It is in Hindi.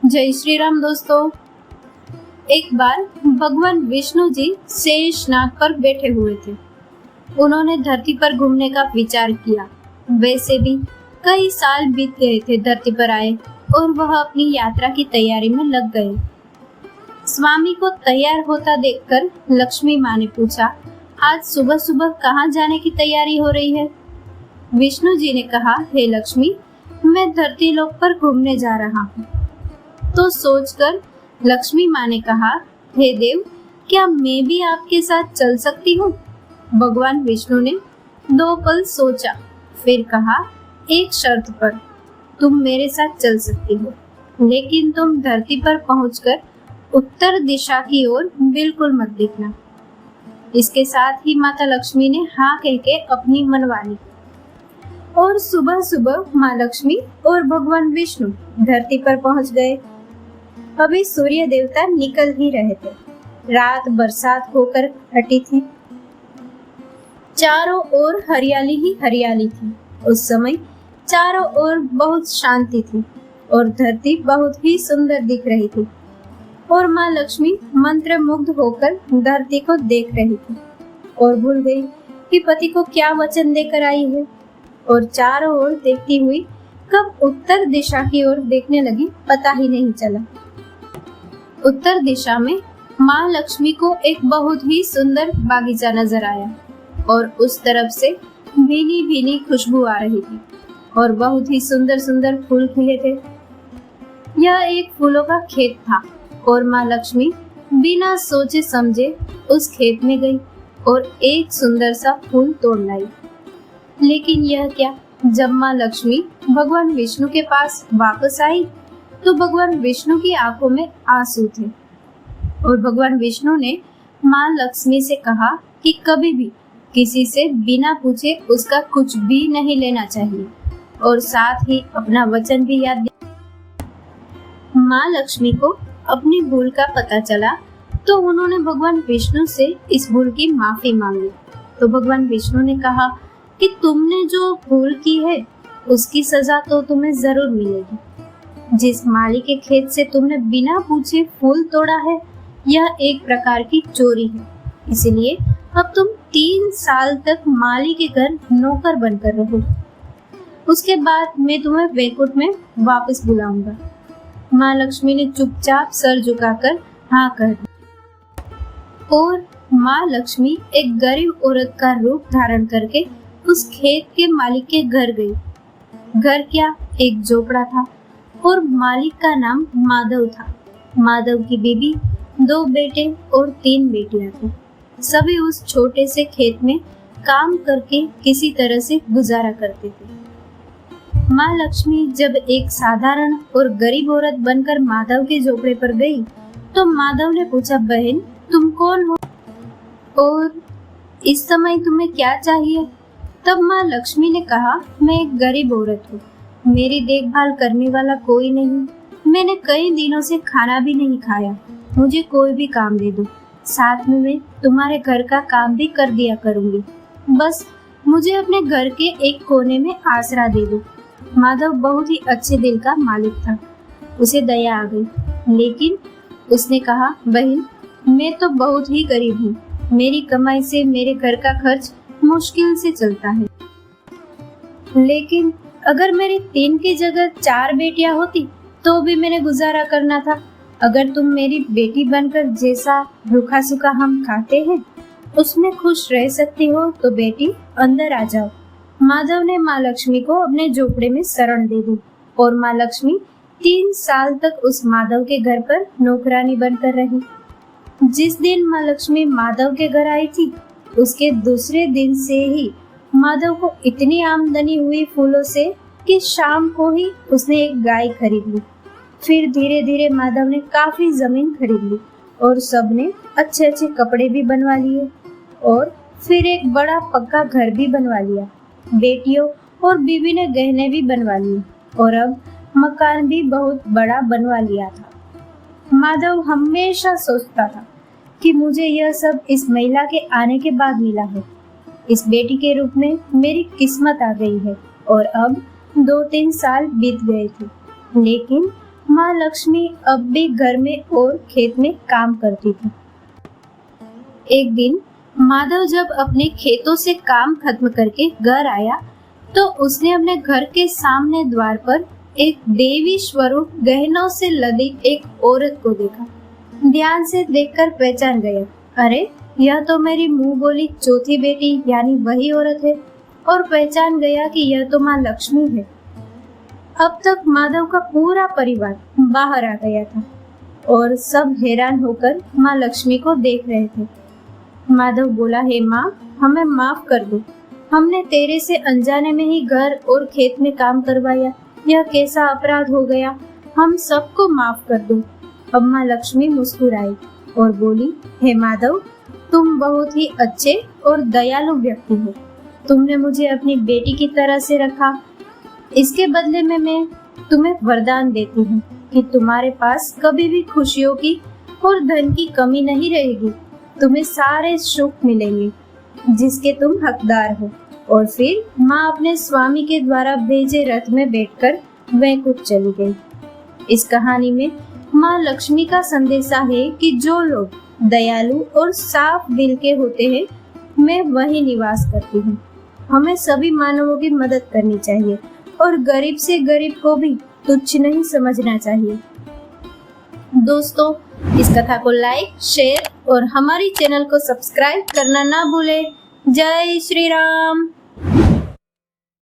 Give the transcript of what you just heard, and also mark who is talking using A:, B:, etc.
A: जय श्री राम दोस्तों। एक बार भगवान विष्णु जी शेष नाग पर बैठे हुए थे। उन्होंने धरती पर घूमने का विचार किया। वैसे भी कई साल बीत गए थे धरती पर आए और वह अपनी यात्रा की तैयारी में लग गए। स्वामी को तैयार होता देखकर लक्ष्मी माँ ने पूछा, आज सुबह सुबह कहाँ जाने की तैयारी हो रही है? विष्णु जी ने कहा, हे लक्ष्मी, मैं धरती लोक पर घूमने जा रहा हूँ। तो सोचकर लक्ष्मी माँ ने कहा, हे देव, क्या मैं भी आपके साथ चल सकती हूँ? भगवान विष्णु ने 2 पल सोचा, फिर कहा, एक शर्त पर। तुम मेरे साथ चल सकती हो, लेकिन तुम धरती पर पहुंचकर उत्तर दिशा की ओर बिल्कुल मत देखना। इसके साथ ही माता लक्ष्मी ने हाँ कह के अपनी मनवानी और सुबह सुबह माँ लक्ष्मी और भगवान विष्णु धरती पर पहुंच गए। अभी सूर्य देवता निकल ही रहे थे। रात बरसात होकर हटी थी। चारों ओर हरियाली ही हरियाली थी। उस समय चारों ओर बहुत शांति थी और धरती बहुत ही सुंदर दिख रही थी। और माँ लक्ष्मी मंत्र मुग्ध होकर धरती को देख रही थी और भूल गई कि पति को क्या वचन देकर आई है। और चारों ओर देखती हुई कब उत्तर दिशा की ओर देखने लगी, पता ही नहीं चला। उत्तर दिशा में माँ लक्ष्मी को एक बहुत ही सुंदर बागीचा नजर आया और उस तरफ से भीनी भीनी खुशबू आ रही थी और बहुत ही सुंदर सुंदर फूल खिले थे। यह एक फूलों का खेत था और माँ लक्ष्मी बिना सोचे समझे उस खेत में गई और एक सुंदर सा फूल तोड़ लाई। लेकिन यह क्या, जब माँ लक्ष्मी भगवान विष्णु के पास वापस आई तो भगवान विष्णु की आंखों में आंसू थे और भगवान विष्णु ने माँ लक्ष्मी से कहा कि कभी भी किसी से बिना पूछे उसका कुछ भी नहीं लेना चाहिए और साथ ही अपना वचन भी याद दिया। माँ लक्ष्मी को अपनी भूल का पता चला तो उन्होंने भगवान विष्णु से इस भूल की माफी मांगी। तो भगवान विष्णु ने कहा कि तुमने जो भूल की है उसकी सजा तो तुम्हें जरूर मिलेगी। जिस माली के खेत से तुमने बिना पूछे फूल तोड़ा है, यह एक प्रकार की चोरी है। इसलिए अब तुम 3 साल तक माली के घर नौकर बनकर रहो। उसके बाद मैं तुम्हें वैकुंठ में वापस बुलाऊंगा। माँ लक्ष्मी ने चुपचाप सर झुकाकर हाँ कर दी और माँ लक्ष्मी एक गरीब औरत का रूप धारण करके उस खेत के मालिक के घर गई। घर क्या, एक झोपड़ा था और मालिक का नाम माधव था। माधव की बीबी, 2 बेटे और 3 बेटियां थी। सभी उस छोटे से खेत में काम करके किसी तरह से गुजारा करते थे। माँ लक्ष्मी जब एक साधारण और गरीब औरत बनकर माधव के झोपड़े पर गई तो माधव ने पूछा, बहन, तुम कौन हो और इस समय तुम्हें क्या चाहिए? तब माँ लक्ष्मी ने कहा, मैं एक गरीब औरत हूँ, मेरी देखभाल करने वाला कोई नहीं। मैंने कई दिनों से खाना भी नहीं खाया। मुझे कोई भी काम दे दो, साथ में मैं तुम्हारे घर का काम भी कर दिया करूँगी। बस मुझे अपने घर के एक कोने में आसरा दे दो। माधव बहुत ही अच्छे दिल का मालिक था। उसे दया आ गई, लेकिन उसने कहा, बहन, मैं तो बहुत ही गरीब हूँ। मेरी कमाई से मेरे घर का खर्च मुश्किल से चलता है। लेकिन अगर मेरी 3 की जगह 4 बेटियां होती तो भी मैंने गुजारा करना था। अगर तुम मेरी बेटी बनकर जैसा रूखा सूखा हम खाते हैं उसमें खुश रह सकती हो तो बेटी अंदर आ जाओ। माधव ने माँ लक्ष्मी को अपने झोपड़े में शरण दे दी और माँ लक्ष्मी 3 साल तक उस माधव के घर पर नौकरानी बनकर रही। जिस दिन माँ लक्ष्मी माधव के घर आई थी उसके दूसरे दिन से ही माधव को इतनी आमदनी हुई फूलों से कि शाम को ही उसने एक गाय खरीद ली। फिर धीरे धीरे माधव ने काफी जमीन खरीद ली और सबने अच्छे अच्छे कपड़े भी बनवा लिए और फिर एक बड़ा पक्का घर भी बनवा लिया। बेटियों और बीवी ने गहने भी बनवा लिए और अब मकान भी बहुत बड़ा बनवा लिया था। माधव हमेशा सोचता था कि मुझे यह सब इस महिला के आने के बाद मिला है। इस बेटी के रूप में मेरी किस्मत आ गई है। और अब 2-3 साल बीत गए थे, लेकिन माँ लक्ष्मी अब भी घर में और खेत में काम करती थी। एक दिन माधव जब अपने खेतों से काम खत्म करके घर आया तो उसने अपने घर के सामने द्वार पर एक देवी स्वरूप गहनों से लदी एक औरत को देखा। ध्यान से देखकर पहचान गया, अरे यह तो मेरी मुंह बोली चौथी बेटी यानी वही औरत है, और पहचान गया कि यह तो माँ लक्ष्मी है। अब तक माधव का पूरा परिवार बाहर आ गया था और सब हैरान होकर माँ लक्ष्मी को देख रहे थे। माधव बोला, हे माँ, हमें माफ कर दो, हमने तेरे से अनजाने में ही घर और खेत में काम करवाया, यह कैसा अपराध हो गया, हम सबको माफ कर दो। अब माँ लक्ष्मी मुस्कुराई और बोली, हे माधव, तुम बहुत ही अच्छे और दयालु व्यक्ति हो, तुमने मुझे अपनी बेटी की तरह से रखा, इसके बदले में मैं तुम्हें वरदान देती हूँ कि तुम्हारे पास कभी भी खुशियों की और धन की कमी नहीं रहेगी, तुम्हें सारे सुख मिलेंगे जिसके तुम हकदार हो। और फिर माँ अपने स्वामी के द्वारा भेजे रथ में बैठकर वैकुंठ चली गई। इस कहानी में माँ लक्ष्मी का संदेशा है कि जो लोग दयालु और साफ दिल के होते हैं, मैं वही निवास करती हूँ। हमें सभी मानवों की मदद करनी चाहिए और गरीब से गरीब को भी तुच्छ नहीं समझना चाहिए। दोस्तों, इस कथा को लाइक, शेयर और हमारी चैनल को सब्सक्राइब करना ना भूलें। जय श्री राम।